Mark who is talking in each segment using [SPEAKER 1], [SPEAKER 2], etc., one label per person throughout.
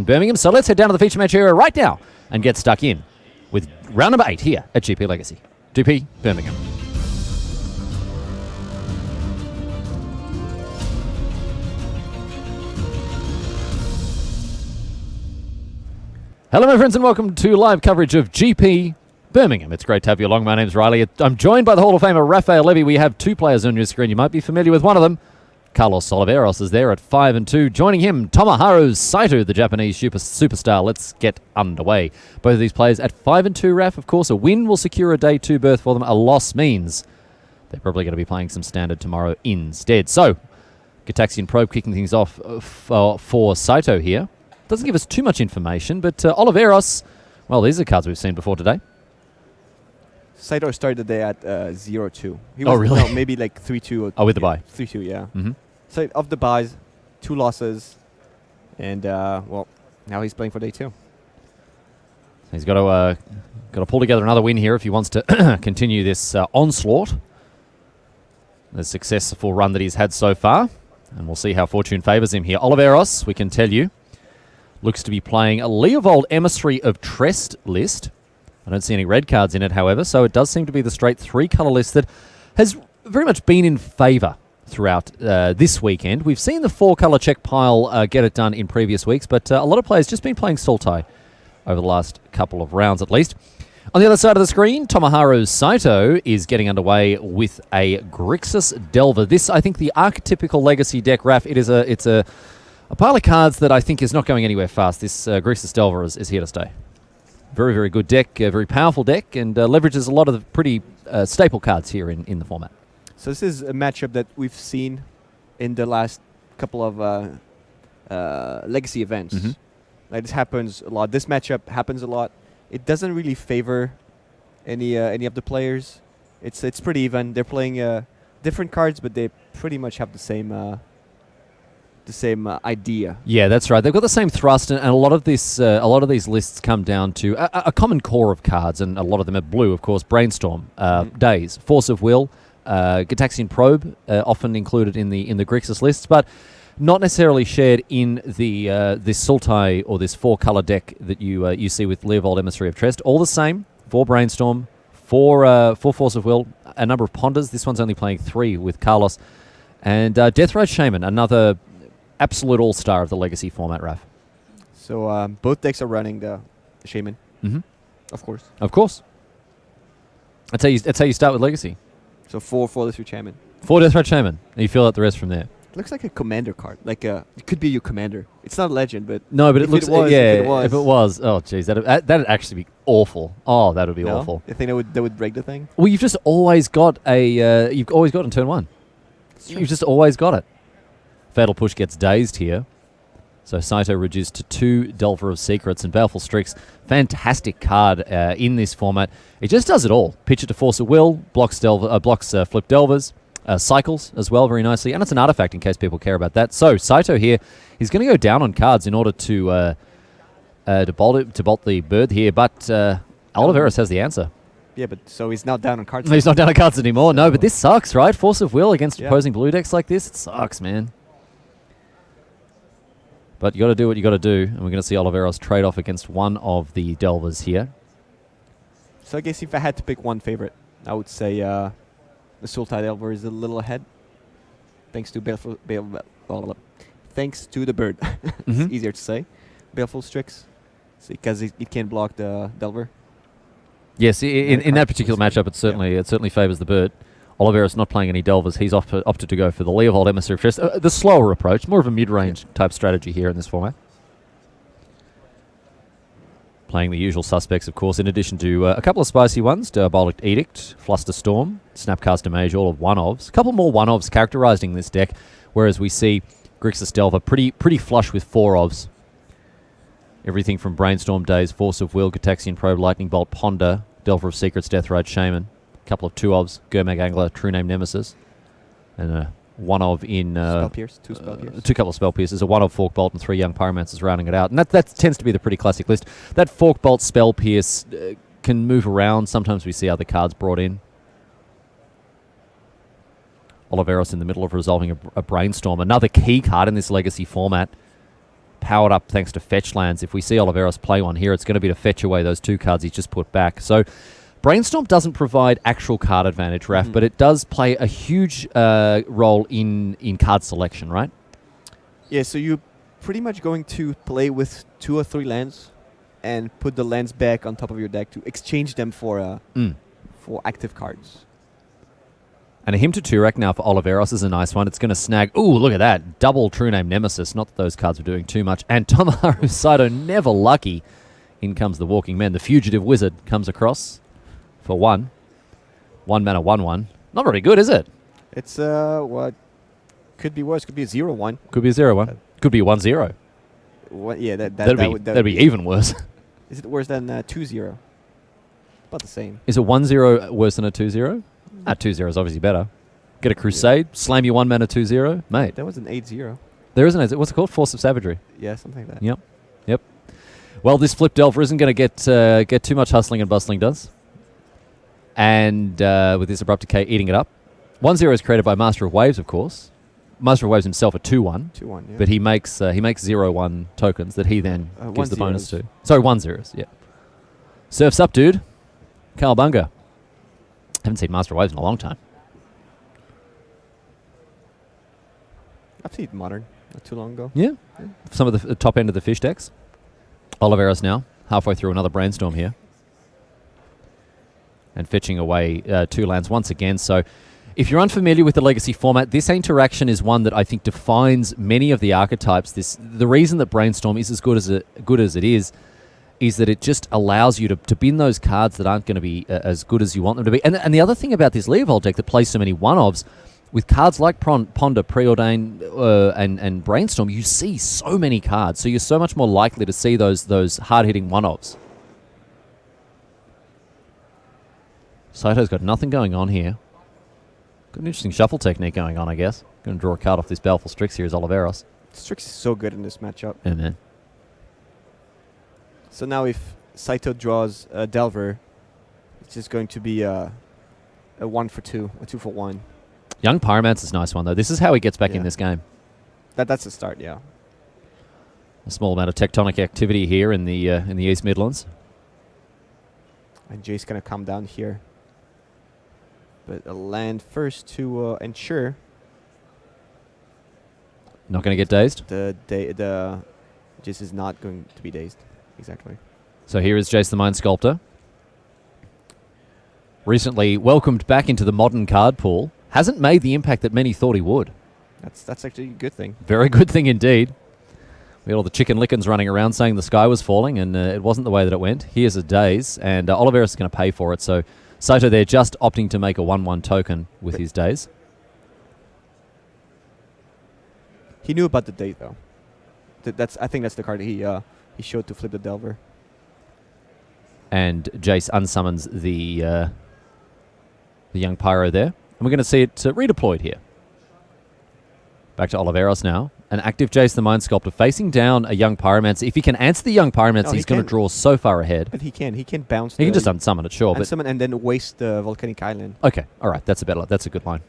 [SPEAKER 1] in Birmingham. So let's head down to the feature match area right now and get stuck in with round number 8 here at GP Legacy. GP Birmingham. Hello, my friends, and welcome to live coverage of GP Birmingham. It's great to have you along. My name's Riley. I'm joined by the Hall of Famer Rafael Levy. We have two players on your screen. You might be familiar with one of them. Carlos Oliveros is there at 5-2. Joining him, Tomoharu Saito, the Japanese superstar. Let's get underway. Both of these players at 5-2, Raf. Of course, a win will secure a day 2 berth for them. A loss means they're probably going to be playing some standard tomorrow instead. So, Gataxian Probe kicking things off for Saito here. Doesn't give us too much information, but Oliveros, well, these are cards we've seen before today.
[SPEAKER 2] Saito started the day at 0-2.
[SPEAKER 1] Oh, really?
[SPEAKER 2] No, maybe like 3-2.
[SPEAKER 1] Oh, with the bye.
[SPEAKER 2] 3-2, yeah.
[SPEAKER 1] Mm-hmm.
[SPEAKER 2] So of the buys, 2 losses, and well, now he's playing for day 2.
[SPEAKER 1] He's got to pull together another win here if he wants to continue this onslaught, the successful run that he's had so far, and we'll see how fortune favours him here. Oliveros, we can tell you, looks to be playing a Leovold Emissary of Trest list. I don't see any red cards in it, however, so it does seem to be the straight 3-colour list that has very much been in favour throughout this weekend. We've seen the 4-colour check pile get it done in previous weeks, but a lot of players just been playing Sultai over the last couple of rounds at least. On the other side of the screen, Tomoharu Saito is getting underway with a Grixis Delver. This, I think, the archetypical Legacy deck, Raf. It's a pile of cards that I think is not going anywhere fast. This Grixis Delver is here to stay. Very, very good deck, a very powerful deck, and leverages a lot of the pretty staple cards here in the format.
[SPEAKER 2] So this is a matchup that we've seen in the last couple of Legacy events.
[SPEAKER 1] Mm-hmm.
[SPEAKER 2] Like this happens a lot. This matchup happens a lot. It doesn't really favor any of the players. It's pretty even. They're playing different cards, but they pretty much have the same idea.
[SPEAKER 1] Yeah, that's right. They've got the same thrust, and a lot of these lists come down to a common core of cards, and a lot of them are blue, of course. Brainstorm, Daze, Force of Will, Gataxian Probe, often included in the Grixis lists, but not necessarily shared in the this Sultai or this 4-color deck that you see with Leovold Emissary of Trest. All the same, 4 Brainstorm, 4 Force of Will, a number of Ponders. This one's only playing 3 with Carlos, and Deathrite Shaman, another absolute all-star of the Legacy format, Raf.
[SPEAKER 2] So both decks are running the Shaman.
[SPEAKER 1] Mm-hmm.
[SPEAKER 2] Of course.
[SPEAKER 1] Of course. That's how you start with Legacy.
[SPEAKER 2] So 4 Deathrite Shaman.
[SPEAKER 1] 4 Deathrite Shaman. And you fill out the rest from there.
[SPEAKER 2] Looks like a commander card. Like it could be your commander. It's not a legend, but
[SPEAKER 1] no, but it looks.
[SPEAKER 2] If it was,
[SPEAKER 1] oh jeez, that'd actually be awful. Oh, that would be awful.
[SPEAKER 2] You think that would break the thing?
[SPEAKER 1] Well, you've just always got you've always got in turn 1. You've just always got it. Fatal Push gets dazed here. So Saito reduced to 2 Delver of Secrets and Baleful Strix. Fantastic card in this format. It just does it all. Pitch it to Force of Will, blocks Flip Delvers, cycles as well very nicely. And it's an artifact in case people care about that. So Saito here, he's going to go down on cards in order to bolt the bird here. But Oliveros has the answer.
[SPEAKER 2] Yeah, but so he's not down on cards.
[SPEAKER 1] He's not down on cards anymore. So no, but this sucks, right? Force of Will against opposing blue decks like this. It sucks, man. But you got to do what you got to do, and we're going to see Oliveros trade off against one of the Delvers here.
[SPEAKER 2] So I guess if I had to pick one favorite, I would say the Sultai Delver is a little ahead, thanks to thanks to the bird. It's easier to say. Baleful Strix, because it can block the Delver.
[SPEAKER 1] Yes, in that particular matchup, it certainly favours the bird. Oliveros not playing any Delvers. He's opted to go for the Leovold Emissary of Trest. The slower approach, more of a mid-range type strategy here in this format. Playing the usual suspects, of course, in addition to a couple of spicy ones, Diabolic Edict, Flusterstorm, Snapcaster Mage, all of one-ofs. A couple more one-ofs characterising this deck, whereas we see Grixis Delver pretty flush with 4-ofs. Everything from Brainstorm Days, Force of Will, Gataxian Probe, Lightning Bolt, Ponder, Delver of Secrets, Deathrite Shaman. A couple of 2-ofs, Gurmag Angler, True Name Nemesis, and one of in...
[SPEAKER 2] Spell Pierce, 2 Spell Pierce.
[SPEAKER 1] 2 couple of Spell Pierces, a 1 of Fork Bolt and 3 Young Pyromancers rounding it out. And that tends to be the pretty classic list. That Fork Bolt Spell Pierce can move around. Sometimes we see other cards brought in. Oliveros in the middle of resolving a Brainstorm. Another key card in this Legacy format. powered up thanks to fetch lands. If we see Oliveros play one here, it's going to be to fetch away those 2 cards he's just put back. So Brainstorm doesn't provide actual card advantage, Raf, but it does play a huge role in card selection, right?
[SPEAKER 2] Yeah, so you're pretty much going to play with 2 or 3 lands and put the lands back on top of your deck to exchange them for active cards.
[SPEAKER 1] And a Him to Turak now for Oliveros is a nice one. It's going to snag... Ooh, look at that. Double True Name Nemesis. Not that those cards are doing too much. And Tomoharu Saito, never lucky. In comes the Walking Man. The Fugitive Wizard comes across for 1. 1 mana, 1/1. Not very good, is it?
[SPEAKER 2] It's, what... Could be worse. Could be a 0/1.
[SPEAKER 1] Could be a 0/1. Could be a 1/0.
[SPEAKER 2] What, yeah,
[SPEAKER 1] That'd be even worse.
[SPEAKER 2] Is it worse than 2/0? About the same.
[SPEAKER 1] Is a 1/0 worse than a 2/0? 2/0 is obviously better. Get a Crusade, slam your 1 mana 2/0, mate.
[SPEAKER 2] That was an 8/0.
[SPEAKER 1] There isn't it. What's it called? Force of Savagery.
[SPEAKER 2] Yeah, something like that.
[SPEAKER 1] Yep. Well, this Flip Delver isn't going to get too much hustling and bustling, does. And with this Abrupt Decay eating it up. 1/0 is created by Master of Waves, of course. Master of Waves himself a 2/1.
[SPEAKER 2] 2/1, yeah.
[SPEAKER 1] But he makes 0/1 tokens that he then gives the bonus
[SPEAKER 2] 1/0s.
[SPEAKER 1] to. Sorry, 1/0s, yeah. Surf's up, dude. Cowabunga. Haven't seen Master of Waves in a long time.
[SPEAKER 2] I've seen Modern not too long ago.
[SPEAKER 1] Yeah. Some of the top end of the fish decks. Oliveros now, halfway through another Brainstorm here. And fetching away 2 lands once again. So if you're unfamiliar with the Legacy format, this interaction is one that I think defines many of the archetypes. The reason that Brainstorm is as good as it is that it just allows you to bin those cards that aren't going to be as good as you want them to be. And the other thing about this Leovold deck that plays so many one-ofs, with cards like Ponder, Preordain, and Brainstorm, you see so many cards. So you're so much more likely to see those hard-hitting one-ofs. Saito's got nothing going on here. Got an interesting shuffle technique going on, I guess. Going to draw a card off this Baleful Strix here is Oliveros.
[SPEAKER 2] Strix is so good in this matchup.
[SPEAKER 1] Yeah, man.
[SPEAKER 2] So now if Saito draws a Delver, it's just going to be a 1 for 2, a 2 for 1.
[SPEAKER 1] Young Pyromancer's a nice one, though. This is how he gets back in this game.
[SPEAKER 2] That's a start, yeah.
[SPEAKER 1] A small amount of tectonic activity here in the East Midlands.
[SPEAKER 2] And Jay's going to come down here. But a land first to ensure
[SPEAKER 1] Not going to get dazed.
[SPEAKER 2] the Jace is not going to be dazed. Exactly.
[SPEAKER 1] So here is Jace the Mind Sculptor. Recently welcomed back into the modern card pool. Hasn't made the impact that many thought he would.
[SPEAKER 2] That's actually a good thing.
[SPEAKER 1] Very good thing indeed. We had all the chicken lickens running around saying the sky was falling, and it wasn't the way that it went. Here's a daze, and Oliveros is going to pay for it. So Saito there just opting to make a 1/1 token with his daze.
[SPEAKER 2] He knew about the date, though. I think that's the card he showed to flip the Delver.
[SPEAKER 1] And Jace unsummons the young Pyro there. And we're going to see it redeployed here. Back to Oliveros now. An active Jace the Mind Sculptor facing down a young Pyromancer. If he can answer the young Pyromancer, he's going to draw so far ahead.
[SPEAKER 2] But he can bounce.
[SPEAKER 1] He can just unsummon it, sure.
[SPEAKER 2] Unsummon and then waste the Volcanic Island.
[SPEAKER 1] Okay, all right. That's a good line.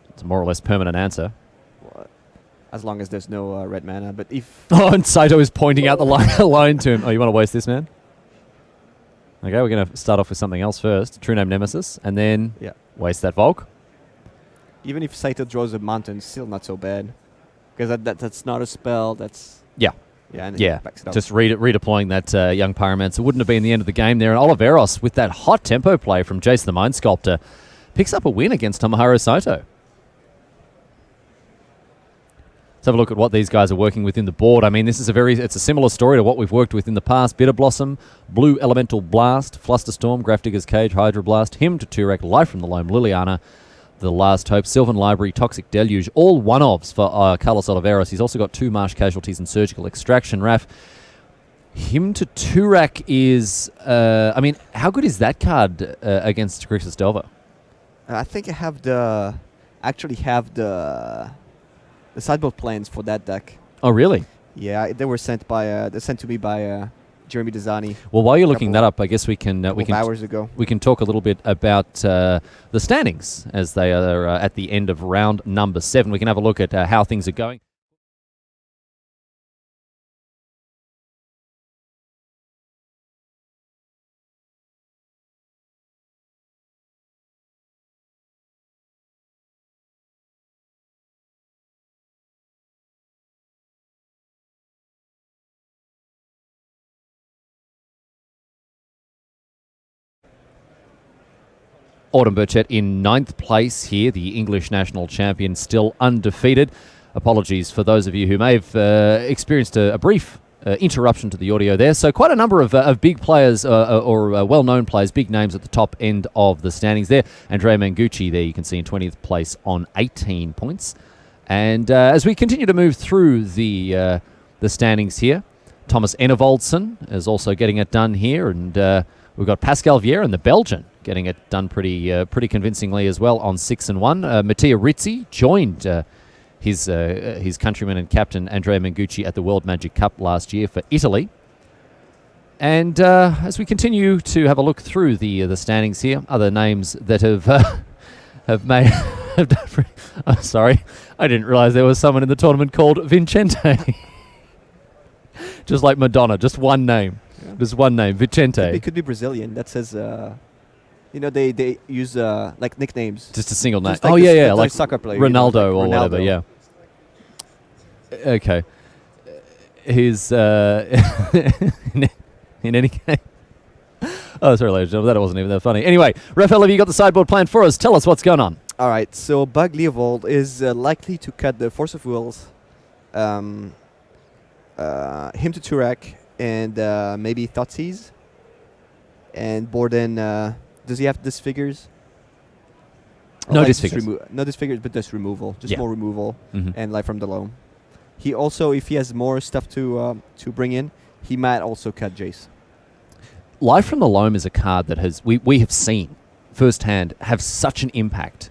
[SPEAKER 1] It's a more or less permanent answer.
[SPEAKER 2] Well, as long as there's no red mana. But if...
[SPEAKER 1] Oh, and Saito is pointing out the line to him. Oh, you want to waste this, man? Okay, we're going to start off with something else first. True Name Nemesis. And then waste that Volk.
[SPEAKER 2] Even if Saito draws a mountain, still not so bad. Because that's not a spell, that's...
[SPEAKER 1] Yeah.
[SPEAKER 2] Yeah, and
[SPEAKER 1] Yeah,
[SPEAKER 2] it backs it up.
[SPEAKER 1] just redeploying that young Pyromancer wouldn't have been the end of the game there. And Oliveros, with that hot tempo play from Jace the Mind Sculptor, picks up a win against Tomoharu Saito. Let's have a look at what these guys are working with in the board. I mean, this is it's a similar story to what we've worked with in the past. Bitter Blossom, Blue Elemental Blast, Flusterstorm, Grafdigger's Cage, Hydra Blast, Hymn to Turek, Life from the Loam, Liliana, The Last Hope, Sylvan Library, Toxic Deluge, all one-offs for Carlos Oliveros. He's also got 2 Marsh Casualties and Surgical Extraction. Raf, Hymn to Turak is... I mean, how good is that card against Grixis Delver?
[SPEAKER 2] I think I have the sideboard plans for that deck.
[SPEAKER 1] Oh, really?
[SPEAKER 2] Yeah, they were sent to me by Jeremy Desani.
[SPEAKER 1] Well, while you're looking that up, I guess we can
[SPEAKER 2] hours ago.
[SPEAKER 1] We can talk a little bit about the standings as they are at the end of round number 7. We can have a look at how things are going. Autumn Burchett in 9th place here, the English national champion, still undefeated. Apologies for those of you who may have experienced a brief interruption to the audio there. So quite a number of big players or well-known players, big names at the top end of the standings there. Andrea Mangucci there you can see in 20th place on 18 points. And as we continue to move through the standings here, Thomas Enevoldsen is also getting it done here, and we've got Pascal Vieira and the Belgian getting it done pretty convincingly as well on 6 and 1. Mattia Rizzi joined his countryman and captain Andrea Mangucci at the World Magic Cup last year for Italy. And as we continue to have a look through the standings here, other names that have made have done. I'm sorry, I didn't realise there was someone in the tournament called Vincente. Just like Madonna, just one name. Yeah. Just one name, Vicente.
[SPEAKER 2] It could be Brazilian. That says, they use like nicknames.
[SPEAKER 1] Just a single name.
[SPEAKER 2] Like
[SPEAKER 1] oh, yeah,
[SPEAKER 2] like
[SPEAKER 1] soccer
[SPEAKER 2] player.
[SPEAKER 1] Ronaldo
[SPEAKER 2] or
[SPEAKER 1] whatever, yeah. Okay. His, in any case. Oh, sorry, ladies and gentlemen, that wasn't even that funny. Anyway, Raphael, have you got the sideboard planned for us? Tell us what's going on.
[SPEAKER 2] All right, so Bug Leovold is likely to cut the Force of Wills, him to Turak, and maybe Thoughtseize. And Borden, does he have disfigures?
[SPEAKER 1] No disfigures.
[SPEAKER 2] No disfigures, but just removal. Just more removal and Life from the Loam. He also, if he has more stuff to bring in, he might also cut Jace.
[SPEAKER 1] Life from the Loam is a card that we have seen firsthand have such an impact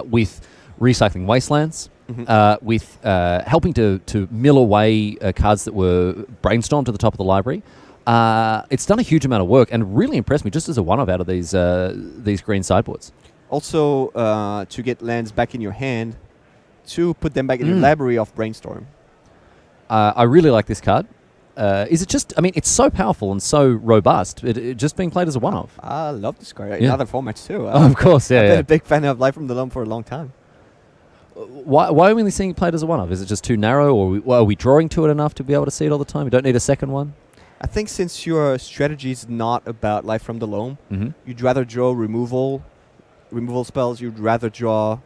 [SPEAKER 1] with recycling wastelands, with helping to mill away cards that were brainstormed to the top of the library. It's done a huge amount of work and really impressed me just as a one-off out of these green sideboards. Also,
[SPEAKER 2] to get lands back in your hand, to put them back in your library of Brainstorm.
[SPEAKER 1] I really like this card. Is it just, it's so powerful and so robust, it just being played as a one-off.
[SPEAKER 2] I love this card. In other formats too.
[SPEAKER 1] Of course, yeah.
[SPEAKER 2] I've been a big fan of Life from the Loam for a long time.
[SPEAKER 1] Why are we only seeing it played as a one-off? Is it just too narrow, or are we drawing to it enough to be able to see it all the time? You don't need a second one?
[SPEAKER 2] I think since your strategy is not about Life from the Loam, you'd rather draw removal spells, you'd rather draw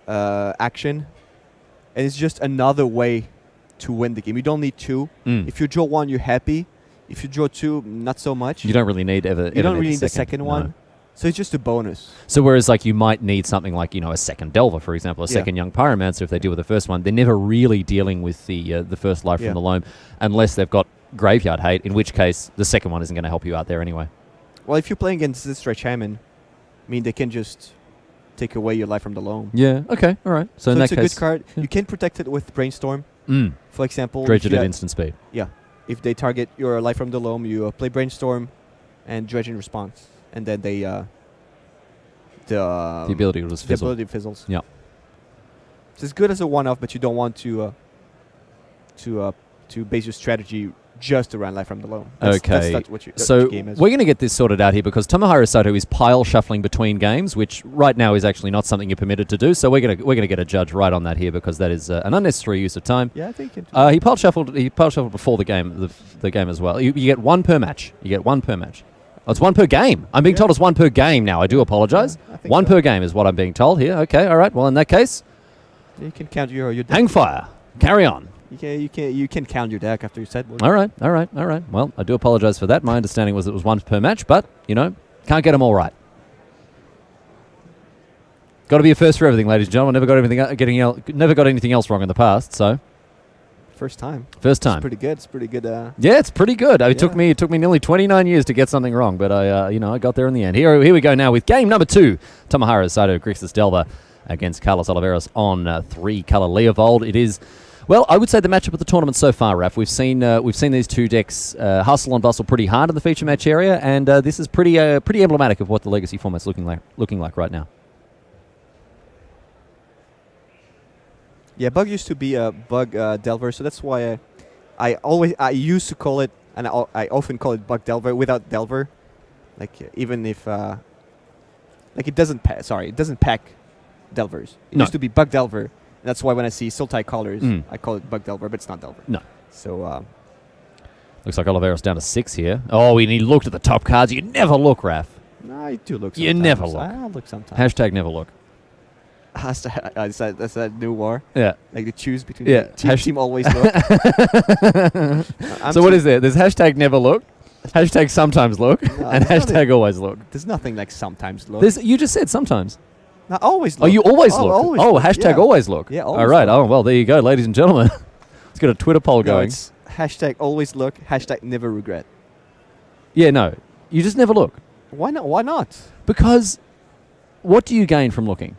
[SPEAKER 2] action, and it's just another way to win the game. You don't need two. If you draw one, you're happy. If you draw two, not so much.
[SPEAKER 1] You don't really need
[SPEAKER 2] You don't really need the second one. So it's just a bonus.
[SPEAKER 1] So whereas you might need something like, a second Delver, for example, a second Young Pyromancer if they deal with the first one, they're never really dealing with the first Life from the Loam unless they've got Graveyard Hate, in which case the second one isn't going to help you out there anyway.
[SPEAKER 2] Well, if you're playing against this Stretch Hammond, they can just take away your Life from the Loam.
[SPEAKER 1] Yeah, okay, all right. So in that
[SPEAKER 2] it's
[SPEAKER 1] case,
[SPEAKER 2] a good card. Yeah. You can protect it with Brainstorm. For example,
[SPEAKER 1] dredge it at instant speed.
[SPEAKER 2] Yeah. If they target your Life from the Loam, you play Brainstorm and dredge in response. And then they the
[SPEAKER 1] ability will just fizzle.
[SPEAKER 2] The ability fizzles.
[SPEAKER 1] Yeah.
[SPEAKER 2] So it's good as a one-off, but you don't want to base your strategy just around Life from the Loam. That's what your game is.
[SPEAKER 1] We're going to get this sorted out here because Tomohiro Sato is pile shuffling between games, which right now is actually not something you're permitted to do. So we're going to get a judge right on that here because that is an unnecessary use of time.
[SPEAKER 2] Yeah, I think
[SPEAKER 1] he pile shuffled before the game as well. You get one per match. Oh, it's one per game. I'm being told it's one per game now. I do apologize. One per game is what I'm being told here. Okay, all right. Well, in that case,
[SPEAKER 2] you can count your
[SPEAKER 1] hang fire. Carry on.
[SPEAKER 2] You can count your deck after you sideboard.
[SPEAKER 1] All right. Well, I do apologize for that. My understanding was it was one per match, but can't get them all right. Got to be a first for everything, ladies and gentlemen. Never got anything else wrong in the past. So
[SPEAKER 2] first time.
[SPEAKER 1] It's
[SPEAKER 2] pretty good. It's pretty good.
[SPEAKER 1] Yeah, it's pretty good. It took me nearly 29 years to get something wrong, but I got there in the end. Here we go now with game number 2. Tomohiro Sato, Grixis Delver against Carlos Oliveros on 3-color Leovold. It is, well, I would say the matchup of the tournament so far, Raf. We've seen these two decks hustle and bustle pretty hard in the feature match area, and this is pretty emblematic of what the Legacy format's looking like right now.
[SPEAKER 2] Yeah, Bug used to be a Bug Delver, so that's why I used to call it, and I often call it Bug Delver without Delver, even if it doesn't pack Delvers. It used to be Bug Delver, and that's why when I see Sultai Colors, I call it Bug Delver, but it's not Delver.
[SPEAKER 1] No.
[SPEAKER 2] So
[SPEAKER 1] looks like Oliveros down to 6 here. Oh, and he looked at the top cards. You never look, Raf.
[SPEAKER 2] No, I do look.
[SPEAKER 1] You
[SPEAKER 2] Sometimes.
[SPEAKER 1] never look.
[SPEAKER 2] I look sometimes.
[SPEAKER 1] Hashtag never look.
[SPEAKER 2] That's that new war.
[SPEAKER 1] Yeah.
[SPEAKER 2] Like to choose between.
[SPEAKER 1] Yeah.
[SPEAKER 2] Team always look.
[SPEAKER 1] So what is there? There's hashtag never look, hashtag sometimes look, and hashtag always look.
[SPEAKER 2] There's nothing like sometimes look.
[SPEAKER 1] You just said sometimes.
[SPEAKER 2] No, always look.
[SPEAKER 1] Oh, you always look.
[SPEAKER 2] Always
[SPEAKER 1] oh,
[SPEAKER 2] look.
[SPEAKER 1] hashtag
[SPEAKER 2] Yeah.
[SPEAKER 1] always look.
[SPEAKER 2] Yeah,
[SPEAKER 1] All
[SPEAKER 2] always
[SPEAKER 1] right.
[SPEAKER 2] look.
[SPEAKER 1] Oh, well, there you go, ladies and gentlemen. Let's get a Twitter poll
[SPEAKER 2] No,
[SPEAKER 1] going.
[SPEAKER 2] it's hashtag always look. Hashtag never regret.
[SPEAKER 1] Yeah, no. You just never look.
[SPEAKER 2] Why not? Why not?
[SPEAKER 1] Because what do you gain from looking?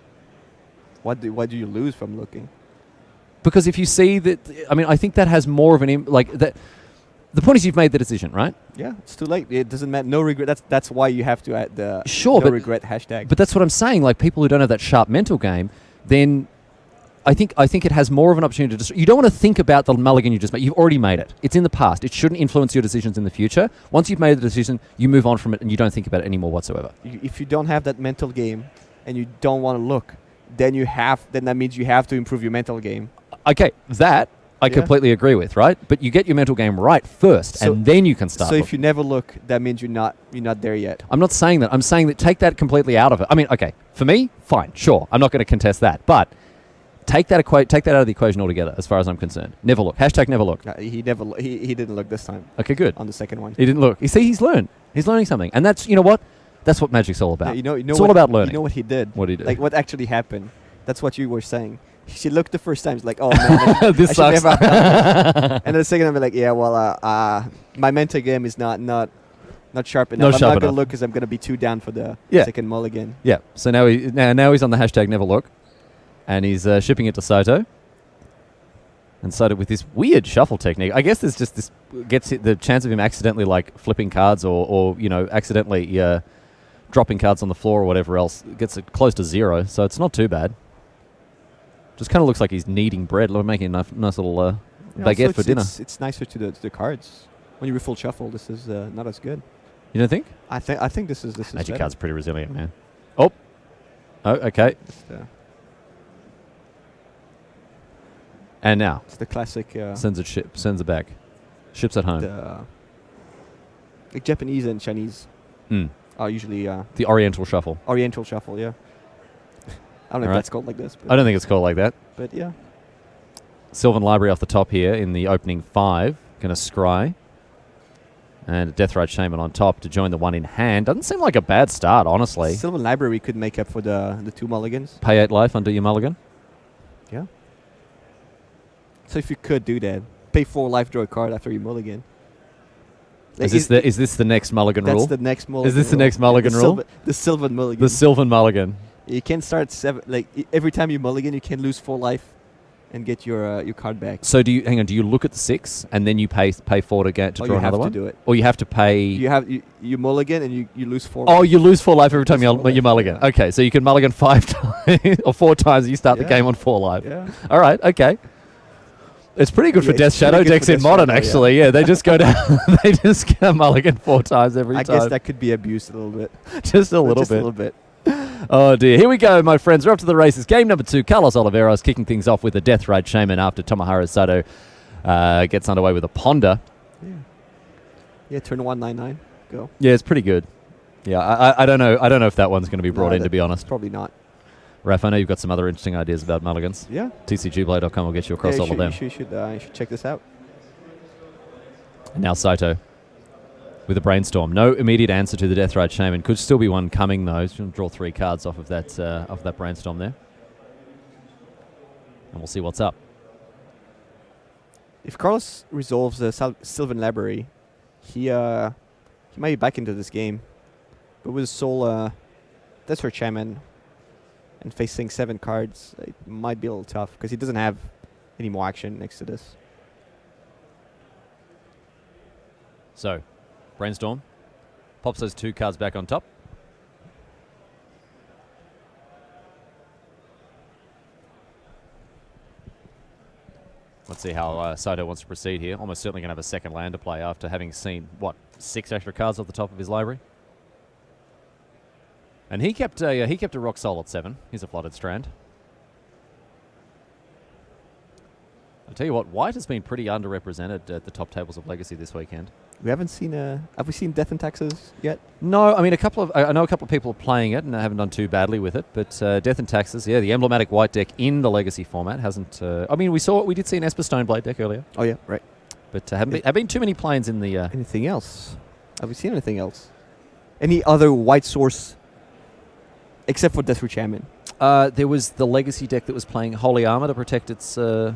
[SPEAKER 2] What do you lose from looking?
[SPEAKER 1] Because if you see that, I mean, I think that has more of an that. The point is, you've made the decision, right?
[SPEAKER 2] Yeah, it's too late. It doesn't matter. No regret. That's why you have to add the
[SPEAKER 1] Sure,
[SPEAKER 2] no
[SPEAKER 1] but-
[SPEAKER 2] regret hashtag.
[SPEAKER 1] But that's what I'm saying. Like people who don't have that sharp mental game, then I think it has more of an opportunity to. You don't want to think about the mulligan you just made. You've already made it. It's in the past. It shouldn't influence your decisions in the future. Once you've made the decision, you move on from it and you don't think about it anymore whatsoever.
[SPEAKER 2] If you don't have that mental game and you don't want to look, then that means you have to improve your mental game.
[SPEAKER 1] Okay, that I
[SPEAKER 2] Yeah.
[SPEAKER 1] completely agree with, right? But you get your mental game right first,
[SPEAKER 2] So-
[SPEAKER 1] and then you can start.
[SPEAKER 2] So if
[SPEAKER 1] looking.
[SPEAKER 2] you never look, that means you're not there yet.
[SPEAKER 1] I'm not saying that. I'm saying that take that completely out of it. I mean, okay, for me, fine, sure. I'm not going to contest that, but take that out of the equation altogether, as far as I'm concerned. Never look. Hashtag never look.
[SPEAKER 2] He didn't look this time
[SPEAKER 1] Okay, good.
[SPEAKER 2] on the second one.
[SPEAKER 1] He didn't look. You see, he's learned. He's learning something, and that's what. That's what Magic's all about.
[SPEAKER 2] Yeah, you know
[SPEAKER 1] it's all about learning.
[SPEAKER 2] You know what he did?
[SPEAKER 1] What did he do?
[SPEAKER 2] Like what actually happened? That's what you were saying. She looked the first time. It's like, oh man,
[SPEAKER 1] This
[SPEAKER 2] I should
[SPEAKER 1] sucks.
[SPEAKER 2] never have done this. And then the second time, I'm like, yeah, well, my mental game is not sharp enough. I'm
[SPEAKER 1] sharp
[SPEAKER 2] not gonna
[SPEAKER 1] enough.
[SPEAKER 2] look because I'm gonna be too down for the
[SPEAKER 1] Yeah.
[SPEAKER 2] second mulligan.
[SPEAKER 1] Yeah. So now he's on the hashtag never look, and he's shipping it to Soto. And Soto with this weird shuffle technique. I guess there's just this the chance of him accidentally like flipping cards or accidentally dropping cards on the floor or whatever else gets it close to zero. So it's not too bad. Just kind of looks like he's kneading bread, making a nice little baguette for dinner.
[SPEAKER 2] It's nicer to the cards. When you refull shuffle, this is not as good.
[SPEAKER 1] You don't think?
[SPEAKER 2] I think this is
[SPEAKER 1] Magic
[SPEAKER 2] better.
[SPEAKER 1] card's pretty resilient, man. Oh, okay. And now
[SPEAKER 2] It's the classic.
[SPEAKER 1] sends it back, ships it home.
[SPEAKER 2] The Japanese and Chinese
[SPEAKER 1] Mm.
[SPEAKER 2] are usually
[SPEAKER 1] The Oriental Shuffle.
[SPEAKER 2] Oriental shuffle. Yeah. I don't know if
[SPEAKER 1] Alright.
[SPEAKER 2] that's called like this. But
[SPEAKER 1] I don't think it's called like that.
[SPEAKER 2] But yeah.
[SPEAKER 1] Sylvan Library off the top here in the opening 5. Going to scry. And Deathrite Shaman on top to join the one in hand. Doesn't seem like a bad start, honestly.
[SPEAKER 2] Sylvan Library could make up for the 2 mulligans.
[SPEAKER 1] Pay 8 life under your mulligan.
[SPEAKER 2] Yeah. So if you could do that, pay 4 life, draw a card after you mulligan. Like,
[SPEAKER 1] Is this the next mulligan
[SPEAKER 2] that's
[SPEAKER 1] rule?
[SPEAKER 2] the next mulligan.
[SPEAKER 1] Is this the
[SPEAKER 2] rule.
[SPEAKER 1] next mulligan rule?
[SPEAKER 2] The Sylvan mulligan.
[SPEAKER 1] The Sylvan mulligan.
[SPEAKER 2] You can start 7. Like every time you mulligan, you can lose 4 life, and get your card back.
[SPEAKER 1] So do you look at the 6 and then you pay 4 to get to
[SPEAKER 2] Or
[SPEAKER 1] draw
[SPEAKER 2] you have
[SPEAKER 1] another
[SPEAKER 2] to
[SPEAKER 1] one?
[SPEAKER 2] do it.
[SPEAKER 1] Or you have to pay.
[SPEAKER 2] You mulligan and you lose 4.
[SPEAKER 1] Oh, you lose 4 life every time
[SPEAKER 2] Lose 4
[SPEAKER 1] you
[SPEAKER 2] life,
[SPEAKER 1] mulligan.
[SPEAKER 2] yeah.
[SPEAKER 1] Okay, so you can mulligan 5 times or 4 times. And you start the
[SPEAKER 2] Yeah.
[SPEAKER 1] game on 4 life.
[SPEAKER 2] Yeah.
[SPEAKER 1] All right. Okay. It's pretty good
[SPEAKER 2] Yeah,
[SPEAKER 1] for Death
[SPEAKER 2] it's pretty
[SPEAKER 1] Shadow
[SPEAKER 2] good
[SPEAKER 1] decks
[SPEAKER 2] for
[SPEAKER 1] in
[SPEAKER 2] Death
[SPEAKER 1] Modern,
[SPEAKER 2] Shadow, yeah.
[SPEAKER 1] actually. Yeah, they just go down. They just go mulligan 4 times every
[SPEAKER 2] I
[SPEAKER 1] time.
[SPEAKER 2] guess that could be abused a little bit.
[SPEAKER 1] just a little
[SPEAKER 2] Just
[SPEAKER 1] bit.
[SPEAKER 2] a little bit.
[SPEAKER 1] Oh dear. Here we go, my friends. We're up to the races. Game number 2. Carlos Oliveros kicking things off with a Deathrite Shaman after Tomohiro Sato gets underway with a Ponder.
[SPEAKER 2] Yeah. Yeah. Turn 199. Go.
[SPEAKER 1] Yeah, it's pretty good. Yeah, I don't know. I don't know if that one's going to be brought in, to be honest.
[SPEAKER 2] Probably not.
[SPEAKER 1] Raph, I know you've got some other interesting ideas about mulligans.
[SPEAKER 2] Yeah.
[SPEAKER 1] TCGplay.com will get you across
[SPEAKER 2] Yeah,
[SPEAKER 1] all of them.
[SPEAKER 2] You should check this out.
[SPEAKER 1] And now Saito with a brainstorm. No immediate answer to the Deathrite Shaman. Could still be one coming though. He's going to draw 3 cards off of that brainstorm there. And we'll see what's up.
[SPEAKER 2] If Carlos resolves the Sylvan Library, he might be back into this game. But with Soul Deathrite Shaman and facing 7 cards, it might be a little tough because he doesn't have any more action next to this.
[SPEAKER 1] So, brainstorm. Pops those 2 cards back on top. Let's see how Saito wants to proceed here. Almost certainly going to have a second land to play after having seen, 6 extra cards off the top of his library. And he kept a rock solid 7. He's a flooded strand. I'll tell you what, white has been pretty underrepresented at the top tables of Legacy this weekend.
[SPEAKER 2] We haven't seen. Have we seen Death and Taxes yet?
[SPEAKER 1] No, I mean I know a couple of people are playing it and haven't done too badly with it. But Death and Taxes, yeah, the emblematic white deck in the Legacy format hasn't. I mean, we did see an Esper Stoneblade deck earlier,
[SPEAKER 2] Oh yeah, right.
[SPEAKER 1] but have been too many planes in the.
[SPEAKER 2] Anything else? Have we seen anything else? Any other white source except for Death Reach Shaman?
[SPEAKER 1] There was the Legacy deck that was playing Holy Armor to protect its True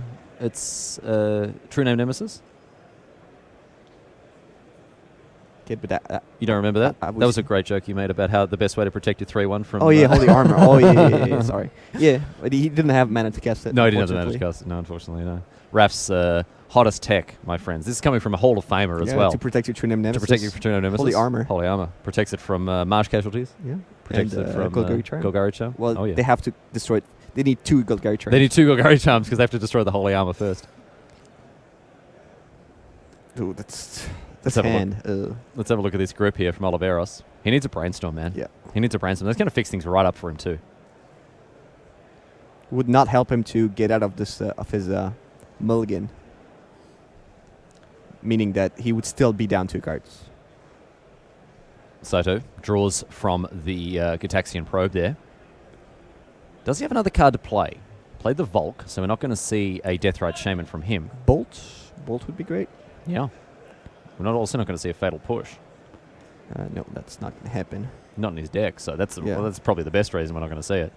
[SPEAKER 1] Name Nemesis.
[SPEAKER 2] Okay, but that,
[SPEAKER 1] You don't remember that?
[SPEAKER 2] I
[SPEAKER 1] That was a great joke you made about how the best way to protect your 3/1 from.
[SPEAKER 2] oh yeah, Holy Armor. Oh yeah, sorry. Yeah, but he didn't have mana to cast it.
[SPEAKER 1] No, he didn't have the mana to cast it. No, unfortunately, no. Raf's hottest tech, my friends. This is coming from a Hall of Famer as well.
[SPEAKER 2] To protect your True Name Nemesis.
[SPEAKER 1] To protect your True Name Nemesis.
[SPEAKER 2] Holy Armor.
[SPEAKER 1] Holy Armor. Protects it from marsh casualties.
[SPEAKER 2] Yeah.
[SPEAKER 1] Protects
[SPEAKER 2] And,
[SPEAKER 1] it from
[SPEAKER 2] Golgari Charm.
[SPEAKER 1] Golgari Charm.
[SPEAKER 2] Well,
[SPEAKER 1] oh, yeah.
[SPEAKER 2] they have to destroy it. They need 2 Golgari Charms.
[SPEAKER 1] They need 2 Golgari Charms because they have to destroy the Holy Armor first.
[SPEAKER 2] Dude, that's
[SPEAKER 1] Let's have a
[SPEAKER 2] hand.
[SPEAKER 1] Let's have a look at this grip here from Oliveros. He needs a brainstorm, man.
[SPEAKER 2] Yeah.
[SPEAKER 1] He needs a brainstorm. That's going to fix things right up for him too.
[SPEAKER 2] Would not help him to get out of this of his mulligan. Meaning that he would still be down 2 cards.
[SPEAKER 1] Saito draws from the Gitaxian Probe there. Does he have another card to play? Played the Volk, so we're not going to see a Deathrite Shaman from him.
[SPEAKER 2] Bolt would be great.
[SPEAKER 1] Yeah. We're also not going to see a Fatal Push.
[SPEAKER 2] No, that's not going to happen.
[SPEAKER 1] Not in his deck, so that's that's probably the best reason we're not going to see it.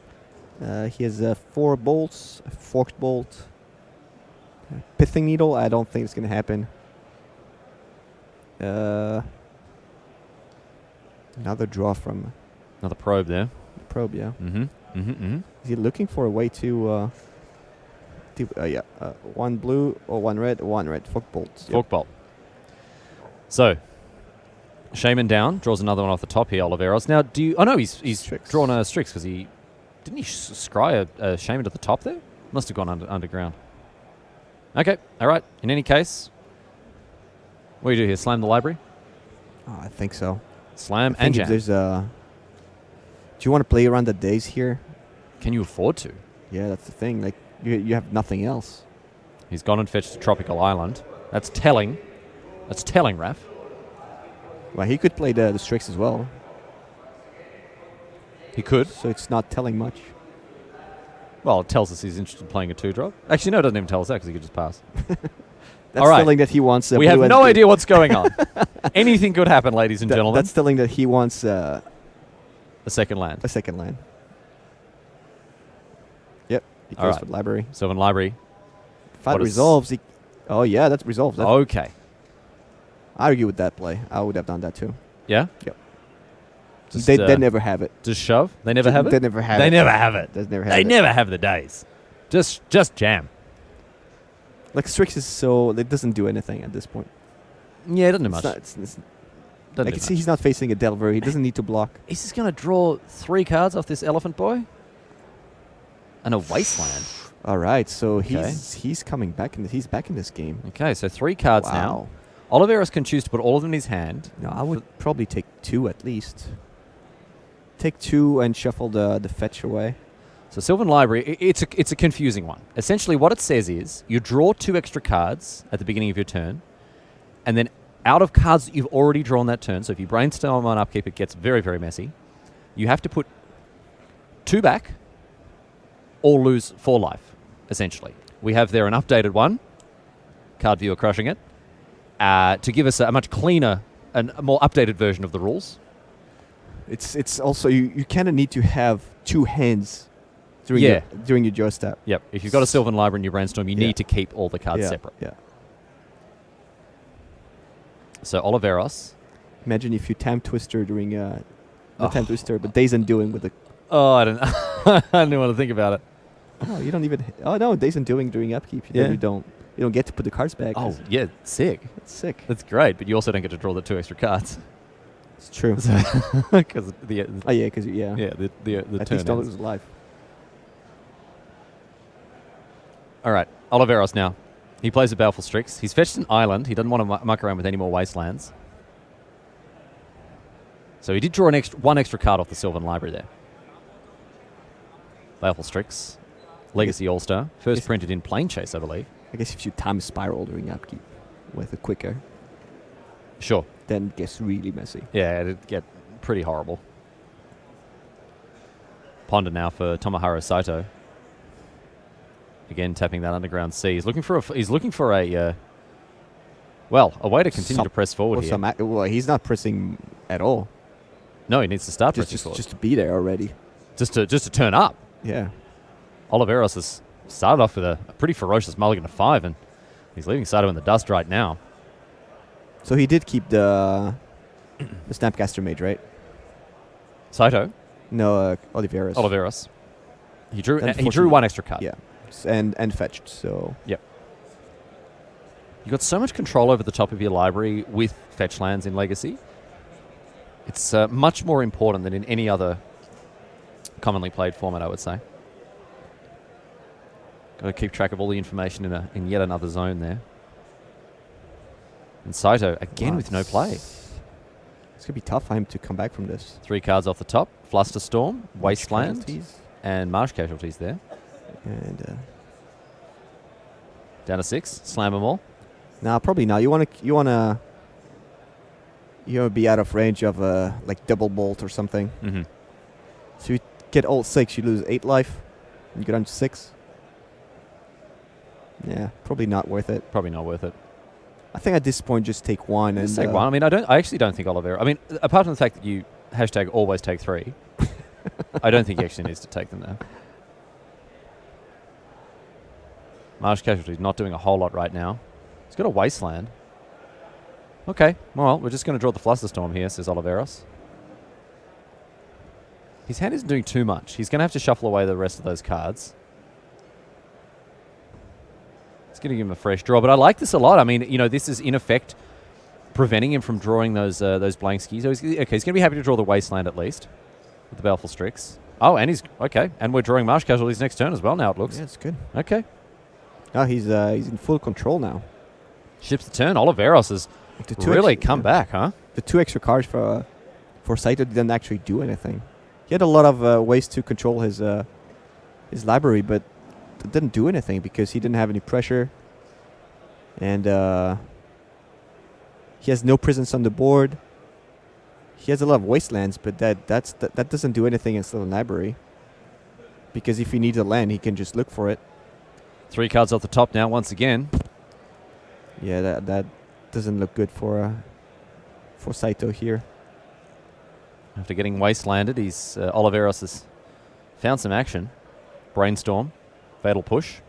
[SPEAKER 2] He has 4 bolts, a Forked Bolt, Pithing Needle. I don't think it's going to happen. Another draw from
[SPEAKER 1] Another Probe there.
[SPEAKER 2] the Probe, yeah.
[SPEAKER 1] Mm-hmm. Mm-hmm. Mm-hmm.
[SPEAKER 2] Is he looking for a way to 1 blue or 1 red, 1 red. Forked Bolt.
[SPEAKER 1] Fork Bolt. So, Shaman down, draws another one off the top here, Oliveros. Now, he's
[SPEAKER 2] Strix.
[SPEAKER 1] drawn a Strix because he... Didn't he scry a Shaman to the top there? Must have gone underground. Okay, all right. In any case, what do you do here? Slam the library?
[SPEAKER 2] Oh, I think so.
[SPEAKER 1] Slam
[SPEAKER 2] I
[SPEAKER 1] and
[SPEAKER 2] think if
[SPEAKER 1] jam.
[SPEAKER 2] there's do you want to play around the days here?
[SPEAKER 1] Can you afford to?
[SPEAKER 2] Yeah, that's the thing. Like you have nothing else.
[SPEAKER 1] He's gone and fetched a tropical island. That's telling. That's telling, Raph.
[SPEAKER 2] Well, he could play the Strix as well,
[SPEAKER 1] He could.
[SPEAKER 2] so it's not telling much.
[SPEAKER 1] Well, it tells us he's interested in playing a 2-drop. Actually, no, it doesn't even tell us that because he could just pass.
[SPEAKER 2] That's
[SPEAKER 1] All right.
[SPEAKER 2] telling that he wants.
[SPEAKER 1] We have no idea what's going on. Anything could happen, ladies and gentlemen.
[SPEAKER 2] That's telling that he wants
[SPEAKER 1] A second land.
[SPEAKER 2] a second land. Yep, he
[SPEAKER 1] All
[SPEAKER 2] goes
[SPEAKER 1] right.
[SPEAKER 2] for the library.
[SPEAKER 1] Sylvan Library.
[SPEAKER 2] If that
[SPEAKER 1] What is-
[SPEAKER 2] resolves, oh yeah, that resolves. That,
[SPEAKER 1] Okay.
[SPEAKER 2] I argue with that play. I would have done that too.
[SPEAKER 1] Yeah?
[SPEAKER 2] Yep.
[SPEAKER 1] Just,
[SPEAKER 2] They never have it.
[SPEAKER 1] just shove? They never have it?
[SPEAKER 2] They never have
[SPEAKER 1] They
[SPEAKER 2] it.
[SPEAKER 1] never have it.
[SPEAKER 2] They never have
[SPEAKER 1] They
[SPEAKER 2] it.
[SPEAKER 1] never have the days. Just jam.
[SPEAKER 2] Like Strix is so it doesn't do anything at this point.
[SPEAKER 1] Yeah, it doesn't do
[SPEAKER 2] It's
[SPEAKER 1] much.
[SPEAKER 2] not, it's
[SPEAKER 1] Doesn't
[SPEAKER 2] I
[SPEAKER 1] do
[SPEAKER 2] can see
[SPEAKER 1] much.
[SPEAKER 2] he's not facing a Delver. He doesn't need to block.
[SPEAKER 1] He's just going to draw 3 cards off this Elephant Boy? And a Wasteland.
[SPEAKER 2] All right, so
[SPEAKER 1] Okay.
[SPEAKER 2] he's coming back he's back in this game.
[SPEAKER 1] Okay, so 3 cards now. Oliveros can choose to put all of them in his hand.
[SPEAKER 2] No, I would probably take 2 at least. Take 2 and shuffle the fetch away.
[SPEAKER 1] So Sylvan Library, it's a confusing one. Essentially what it says is you draw 2 extra cards at the beginning of your turn, and then out of cards that you've already drawn that turn, so if you brainstorm on upkeep, it gets very, very messy. You have to put 2 back or lose 4 life, essentially. We have there an updated one, Card Viewer crushing it, to give us a much cleaner and a more updated version of the rules.
[SPEAKER 2] It's also you kind of need to have 2 hands during your draw step.
[SPEAKER 1] Yep. If you've got a Sylvan Library in your brainstorm, you need to keep all the cards separate.
[SPEAKER 2] Yeah.
[SPEAKER 1] So Oliveros.
[SPEAKER 2] Imagine if you time twister during not time twister, but Days Undoing with the.
[SPEAKER 1] Oh, I don't. I didn't want to think about it.
[SPEAKER 2] Oh, you don't even. Oh no, Days Undoing during upkeep.
[SPEAKER 1] Yeah.
[SPEAKER 2] You don't get to put the cards back.
[SPEAKER 1] Oh, yeah, sick.
[SPEAKER 2] That's sick.
[SPEAKER 1] That's great, but you also don't get to draw the 2 extra cards.
[SPEAKER 2] It's true.
[SPEAKER 1] Because the
[SPEAKER 2] Oh yeah, because yeah.
[SPEAKER 1] the
[SPEAKER 2] At
[SPEAKER 1] turn
[SPEAKER 2] least don't
[SPEAKER 1] ends.
[SPEAKER 2] lose life.
[SPEAKER 1] All right, Oliveros now. He plays a Baleful Strix. He's fetched an island. He doesn't want to muck around with any more wastelands. So he did draw one extra card off the Sylvan Library there. Baleful Strix. Legacy All-Star. First printed in Plane Chase, I believe.
[SPEAKER 2] I guess if you time spiral during upkeep with a quicker,
[SPEAKER 1] Sure.
[SPEAKER 2] then it gets really messy.
[SPEAKER 1] Yeah, it'd get pretty horrible. Ponder now for Tomohiro Saito. Again, tapping that underground C. He's looking for a a way to continue to press forward here.
[SPEAKER 2] Well, he's not pressing at all.
[SPEAKER 1] No, he needs to start pressing forward.
[SPEAKER 2] Just to be there already.
[SPEAKER 1] Just to turn up.
[SPEAKER 2] Yeah.
[SPEAKER 1] Oliveros has started off with a pretty ferocious mulligan of 5, and he's leaving Saito in the dust right now.
[SPEAKER 2] So he did keep the Snapcaster Mage, right?
[SPEAKER 1] Saito?
[SPEAKER 2] No, Oliveros.
[SPEAKER 1] Oliveros. He drew
[SPEAKER 2] Unfortunately,
[SPEAKER 1] one extra card.
[SPEAKER 2] Yeah. And fetched, so...
[SPEAKER 1] Yep. You've got so much control over the top of your library with fetch lands in Legacy. It's much more important than in any other commonly played format, I would say. Got to keep track of all the information in yet another zone there. And Saito, again, with no play.
[SPEAKER 2] It's going to be tough for him to come back from this.
[SPEAKER 1] 3 cards off the top. Flusterstorm, Wasteland,
[SPEAKER 2] Casualties.
[SPEAKER 1] and Marsh Casualties there.
[SPEAKER 2] And
[SPEAKER 1] down to 6. Slam them all.
[SPEAKER 2] nah, probably not. You wanna be out of range of like double bolt or something.
[SPEAKER 1] Mm-hmm.
[SPEAKER 2] So you get all 6, you lose 8 life, and you go down to 6. Yeah, probably not worth it.
[SPEAKER 1] Probably not worth it.
[SPEAKER 2] I think at this point just take 1 and
[SPEAKER 1] Just take 1. I mean, I actually don't think Oliveira. I mean, apart from the fact that you #always take 3, I don't think he actually needs to take them now. Marsh Casualty's not doing a whole lot right now. He's got a Wasteland. Okay, well, we're just going to draw the Flusterstorm here, says Oliveros. His hand isn't doing too much. He's going to have to shuffle away the rest of those cards. It's going to give him a fresh draw, but I like this a lot. I mean, this is in effect preventing him from drawing those blank skis. So he's going to be happy to draw the Wasteland at least with the Baleful Strix. Oh, and and we're drawing Marsh Casualties next turn as well. Now it looks.
[SPEAKER 2] Yeah, it's good.
[SPEAKER 1] Okay.
[SPEAKER 2] Oh, he's in full control now.
[SPEAKER 1] Ships the turn. Oliveros has really come back, huh?
[SPEAKER 2] The 2 extra cards for Saito didn't actually do anything. He had a lot of ways to control his library, but it didn't do anything because he didn't have any pressure, and he has no presence on the board. He has a lot of wastelands, but that doesn't do anything in the library. Because if he needs a land, he can just look for it.
[SPEAKER 1] 3 cards off the top now once again.
[SPEAKER 2] Yeah, that doesn't look good for Saito here.
[SPEAKER 1] After getting wastelanded, Oliveros has found some action. Brainstorm, Fatal Push,